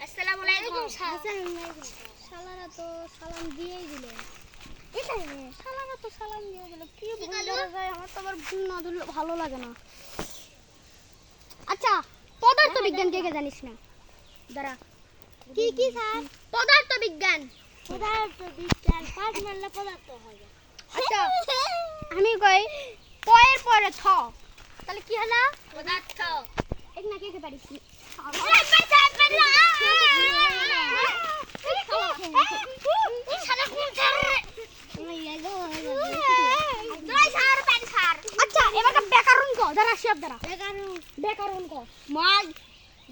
আসসালামু আলাইকুম। শালারা তো সালাম দিয়েই দিল। এটাই শালারা তো সালাম দিয়ে দিল। কি ভুল ধরা যায়? আমার তো আবার ভুল না ধরলে ভালো লাগে না। আচ্ছা, পদার্থ বিজ্ঞান কে কে জানিস না? দাঁড়া। কি কি স্যার? পদার্থ বিজ্ঞান। পদার্থ বিজ্ঞান পাঁচ মানলে পদার্থ হবে। আচ্ছা, আমি কই পয়ের পরে থ। তাহলে কি হলো? পদার্থ। এক না কে কে পারিস? আচ্ছা, এবার ব্যাকরণ কো। দাঁড়া শিব দাঁড়া। ব্যাকরণ কো। মগ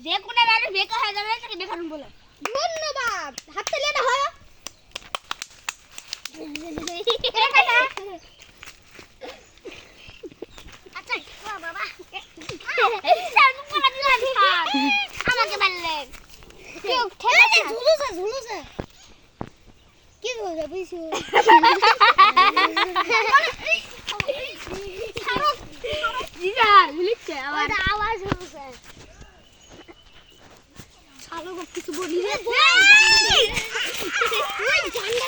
যে কোনো মানুষ বেকার হয়ে যাবে তাকে বেকারণ বলে। ধন্যবাদ। হাত তালি না হয়। আচ্ছা বাবা আমাকে বললেন কেউ ঠেলে ঝুলুছে কি বলবে বুঝছো? জিজা লিখছে আমার আওয়াজ হচ্ছে শালো কিছু বলি রে। ওই জানলা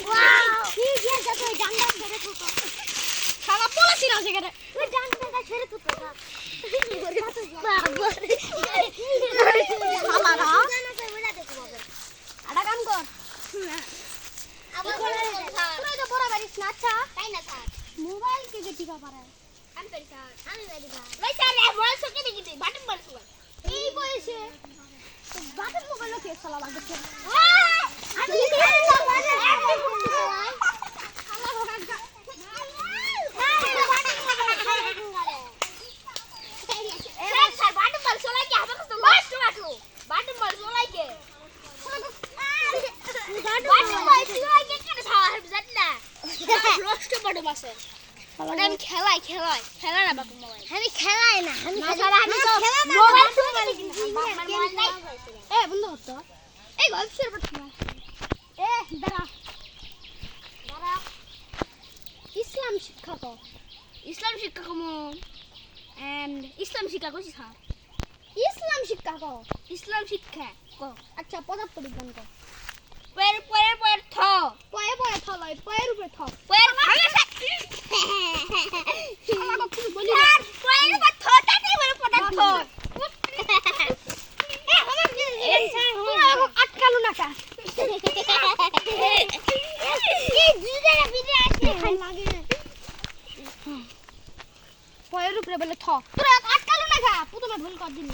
ওয়াও ঠিক আছে তুই জানলা ছেড়ে তুই শালা বলেছিল সেখানে ওই জানলাটা ছেড়ে তুই শালা আটা কাম কর আবার তুই তো বড় বাড়িস না। আচ্ছা তাই না স্যার মোবাইল কে কে টিকা পারে? আমি পারি স্যার আমি পারি স্যার ভাই স্যার বয়স কি দেখি বাটন বয়স এই বয়সে তো বাপের মোবাইল কে চালা লাগছে? আমি খেলা না বাপু মোবাইল আমি খেলাই না আমি আমি তো মোবাইল এ বন্ধু তো এই গল্পের পড়ছি এ দাঁড়া দাঁড়া ইসলাম শিক্ষা তো ইসলাম শিক্ষা কম এন্ড ইসলাম শিক্ষা করছি স্যার ইসলাম শিক্ষা কো ইসলাম শিক্ষা ক আচ্ছা পদার্থ বিজ্ঞান কো পয়ের থ পয়ে পয়ে থলয় পয়ের উপরে থ পয়ের ভাঙা শালা কিছু বলি স্যার পয়ের উপর থটাতে বলে পদার্থ আটকালো না কা এই দুজনে বিদে আছে লাগে পয়ের উপরে বলে থ তোরা আটকালো না কা প্রথমে ভুল কর দিন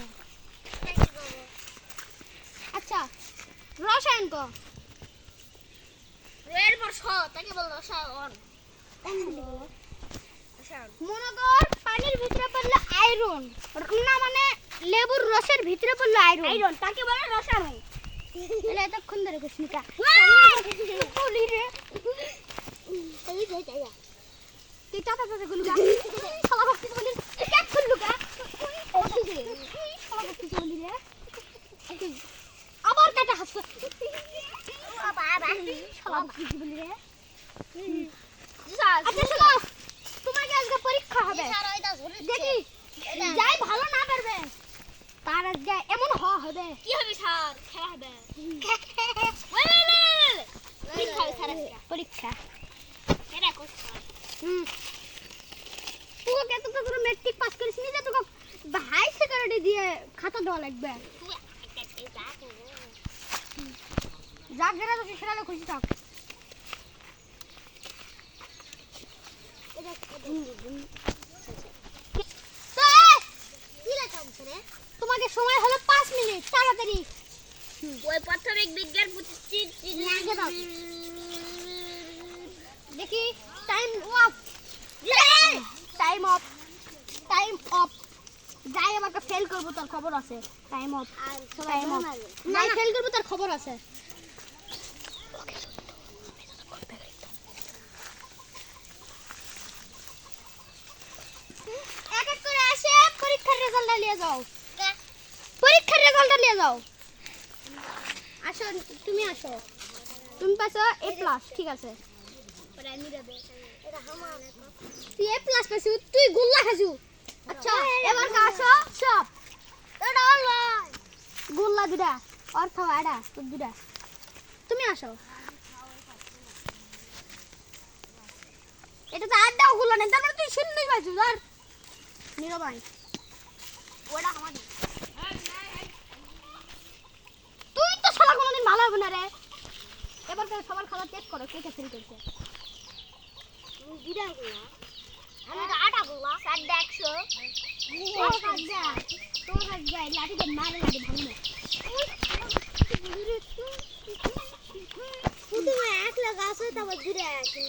আচ্ছা রসায়ন কো এর পর ছ তাকে বল রসায়ন মনে কর পানির ভিতরে পড়লে আয়রন না মানে লেবুর রসের ভিতরে পড়লে আয়রন আয়রন তাকে বলে রসায়ন তাহলে এতক্ষণ ধরে কৃষ্ণিকা বলি রে তুই চাচা চাচা গুলো শালা কিছু বলি কেক খুললু কা শালা কিছু বলি রে আবার কাটা হাসছে শালা কিছু বলি রে আচ্ছা শোনো তোমাকে আজকে পরীক্ষা হবে দেখি যাই ভালো না পারবে তার আজকে এমন হবে কি হবে স্যার খেলা হবে পরীক্ষা হবে স্যার আজকে পরীক্ষা এটা করছি স্যার তোকে তো তোর মেট্রিক পাস করিস নি যে তোকে হাই সেকেন্ডারি দিয়ে খাতা দেওয়া লাগবে যা গেরা তো সেটা খুশি থাক তোমাকে সময় হলো 5 মিনিট তাড়াতাড়ি ওই প্রাথমিক বিজ্ঞান প্রতিষ্ঠিত দেখি time of time of time of যাই আমাকে ফেল করব তার খবর আছে টাইম অফ টাইম অফ না ফেল করব তার খবর আছে এক এক করে আসে পরীক্ষার রেজাল্টটা নিয়ে যাও পরীক্ষার রেজাল্টটা নিয়ে যাও আসো তুমি আসো তুমি পাইছো A+ ঠিক আছে তুই A+ পাইছো তুই গোল্লা খাইছো আচ্ছা এবার আসো সব এটা গোল্লা দুটা আর খাও আডা তো দুটা তুমি আসো এটা তো আড্ডাও গুলো না তার মানে তুই শুনতেই পাচ্ছিস ধর নীরবাই ওটা আমাদের তুই তো শালা কোনোদিন ভালো হবে না রে এবার তো সবার খাবার চেক করো কে কে ফেল করছে দুটা গুলো আমি তো আটা গুলো 100 তোর কাছে লাঠি দে মারে লাঠি ভাঙবে তুমি একলা গাছ হইতা আবার দূরে আসি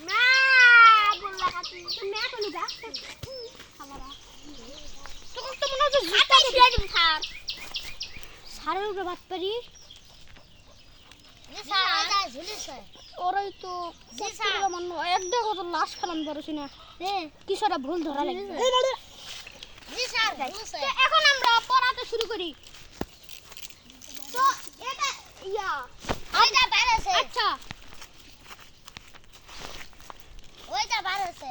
মা বললা কাটি তুমি এখন যা খাবারা তোকে তো মনে হচ্ছে জুতা দিয়ে দিন স্যার স্যারের উপরে বাত পারি স্যার আটা ঝুলিছে ওরাই তো স্যার মান এক দেখ তো লাশ খালাম ধরেছি না কিসরা ভুল ধরা লাগবে জি স্যার এখন আমরা পড়াতে শুরু করি তো এটা ইয়া ওইটা বাইরেছে আচ্ছা ওইটা বাইরেছে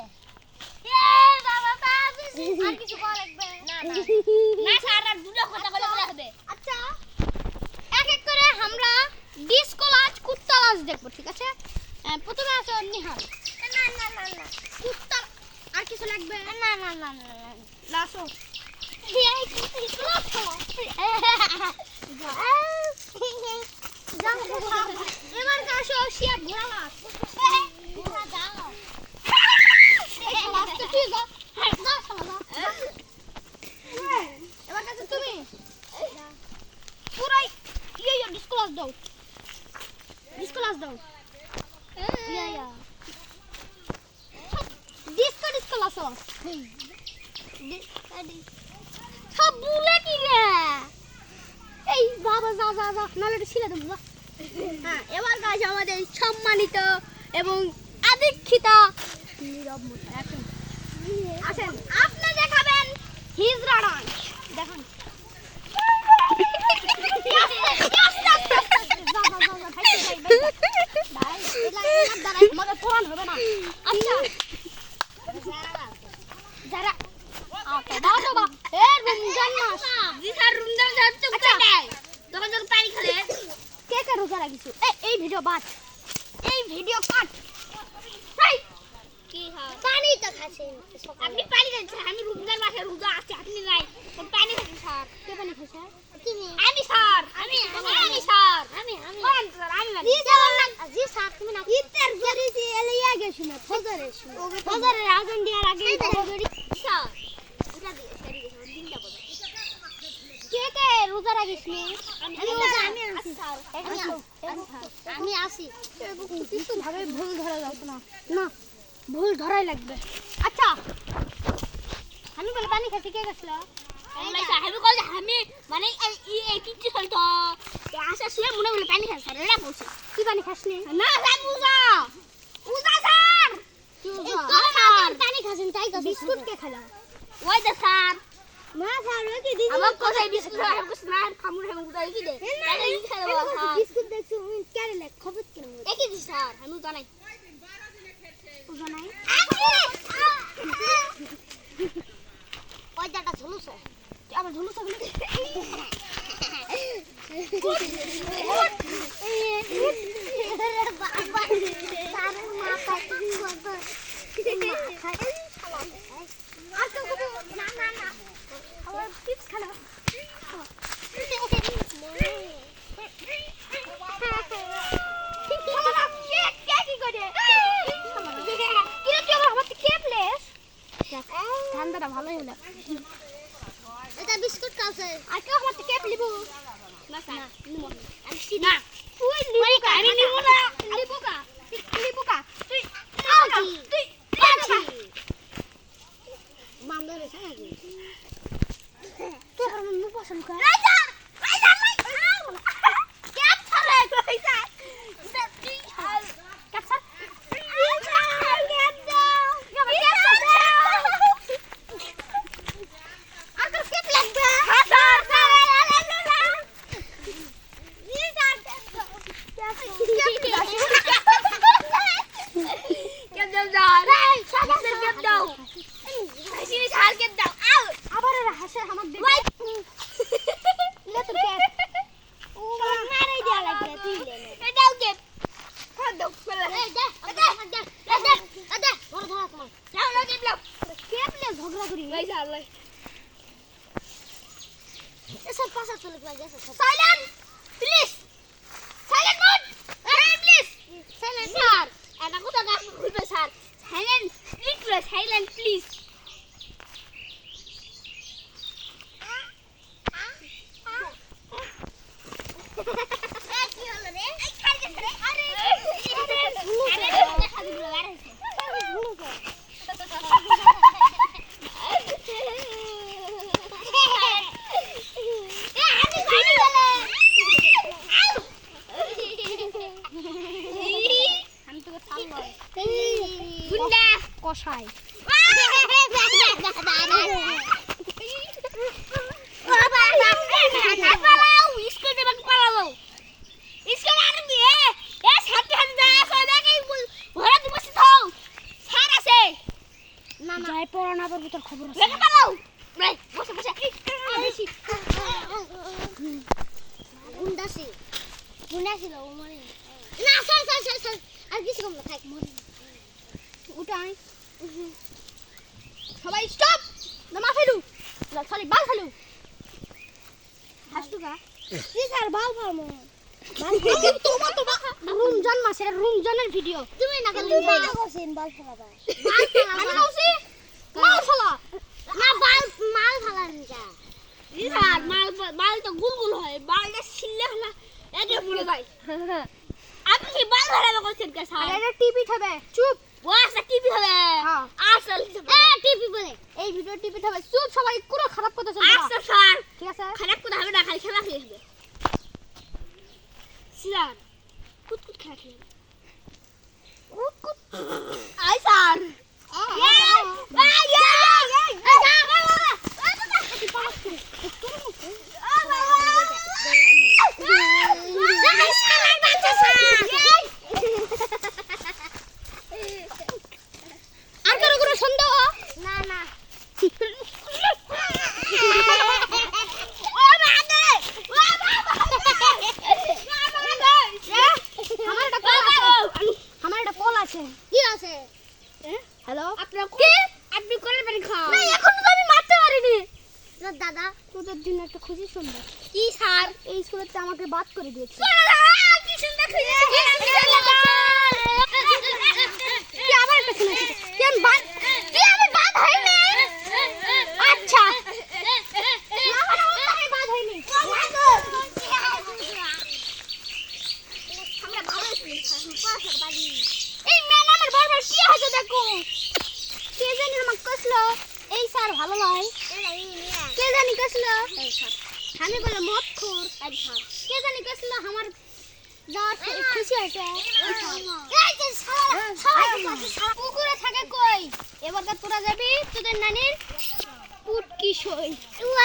এ বাবা বাবু আর কিছু করা লাগবে না না স্যার আর দুটো কথা বলে হবে আচ্ছা এক এক করে আমরা ডিসকো লাজ কুত্তা লাজ দেখব ঠিক আছে প্রথমে আছে নিহাল না না না না কুত্তা আর কিছু লাগবে না না না না লাসো এবার কাশো শিয়া ঘোড়া লাস ঘোড়া যাও এবার কাছে তুমি পুরাই ইয়ে ডিসকো লাজ দাও ইয়া ডিসকো লাসো সব বুলে কি রে এই বাবা যা যা যা নালে এটা ছিঁড়ে দেবো হ্যাঁ এবার গাছ আমাদের সম্মানিত এবং আদীক্ষিত নীরব মশাই আসেন আপনি দেখাবেন হিজড়া ডান্স দেখুন আমাদের পুরান হবে না আচ্ছা যারা বাবা এ রমজান মাস জি স্যার রমজান মাস তো কাটাই তখন যখন পানি খেলে কে কে রোজা রাখিছো এই ভিডিও বাদ এই ভিডিও কাট এই কি হয় পানি তো খাচ্ছি আপনি পানি খাচ্ছেন আমি রমজান মাসে রোজা আছে আপনি নাই পানি খাচ্ছি স্যার কে পানি খাচ্ছে তুমি আমি স্যার আমি স্যার আমি স্যার আমি জি স্যার তুমি না ইফতার করেছি এলিয়া গেছি না ফজরের সময় ফজরের আজান দেওয়ার আগে স্যার কে কে রোজা রাখিস নি আমি আসি কিছু ভাবে ভুল ধরা যাও না না ভুল ধরাই লাগবে আচ্ছা আমি বলে পানি খাচ্ছি কে গেছিল আমি মানে এই কিচ্ছু চলতো আসা শুয়ে মনে বলে পানি খাস রে বসে কি পানি খাস নি না পূজা স্যার পানি খাসেন তাই বিস্কুট কে খেলা ওই দে স্যার মা স্যার ওই কি দিদি আমার কোথায় বিস্কুট আর কিছু না খামুর হেম কোথায় কি দে তাহলে কি খেলা স্যার বিস্কুট দেখছো কেন লে খবর কেন একই দি স্যার আমি জানাই ওই দাটা ঝুলুছে আবার ঝুলুছে বলে ঠান্ডাটা ভালোই হলো এটা বিস্কুট খাচ্ছে আর কেউ আমার থেকে লিবো না স্যার নিমো আমি সিনা তুই লিবো আমি নিবো না লিবো কা তুই তুই মামদরে স্যার তুই আমার মুখ পছন্দ কর রাইজার ক্যাপ ছাড়ে কইছা তুই ক্যাপ ছাড় ক্যাপ দাও Get them down. Hey, get them down. I see this hard get down. Out. যাও না কেবলা কেমনে ঝগড়া করি ভাই স্যার লাই এসব পাশা চলে গেছে silent please silent mode please silent sir এটা কোথা গাছ খুলবে sir silent please silent please কি হলো রে এই খাই গেছে রে আরে আমি তোকে ছাড়বো গুন্ডা কষাই পালাও স্কুল থেকে পালাও স্কুল আর দিয়ে এ সাথে হাতে যায় কই দেখি ভরা তুমি থাও স্যার আছে না না যাই পড়া না পড়বো তোর খবর আছে দেখে পালাও ভাই বসে বসে আরেছি গুন্ডা ছিল ও মরে না সর আর কিছু কম না থাক মরে উঠাই সবাই স্টপ নামা ফেলু সরি বাল ফেলু হাসতুকা কি স্যার বাল ফার্মো তোমার তো রমজান মাসের রমজানের ভিডিও তুমি না খালি বাল করছেন বাল ফালাবা আমি বলছি মাল ফেলা না বাল মাল ফালান যা স্যার মাল তো গুলগুল হয় বালটা ছিললে হলা এটা মরে যায় আপনি কি বাল ফেলাবে করছেন কে স্যার এটা টিপি খাবে চুপ ওয়াসা টিভি হবে হ্যাঁ। আসল টিপি বলে এই ভিডিও টিভি হবে চুপ সবাই পুরো খারাপ কথা চলবে আচ্ছা স্যার ঠিক আছে খারাপ কথা হবে না খালি খেলা খেলবে স্যার কুতকুত খেলা খেলবে কুতকুত আই স্যার আর কারো কোনো সন্দেহ না না আমার একটা কল আছে কি আছে হ্যালো আপনার কি আপনি করেন বাড়ি খাও না এখন তো আমি মারতে পারিনি দাদা তোদের জন্য একটা খুশি শুনবে কি স্যার এই স্কুলেতে আমাকে বাদ করে দিয়েছে কি সুন্দর খুশি কি আবার একটা শুনেছি কেন বাদ কি আমি বাদ হইনি আচ্ছা আমি বাদ হইনি আমরা ভালো এই ম্যাডামের বারবার কি হচ্ছে দেখো কে জানি আমাকে কইলো এই স্যার ভালো নয় কে জানি কইলো আমি বলে মত খোর কে জানি কইলো আমার যাওয়ার খুশি হয়েছে এই যে শালা পুকুরে থাকে কই এবার তো তোরা যাবি তোদের নানির পুটকি সই ওয়া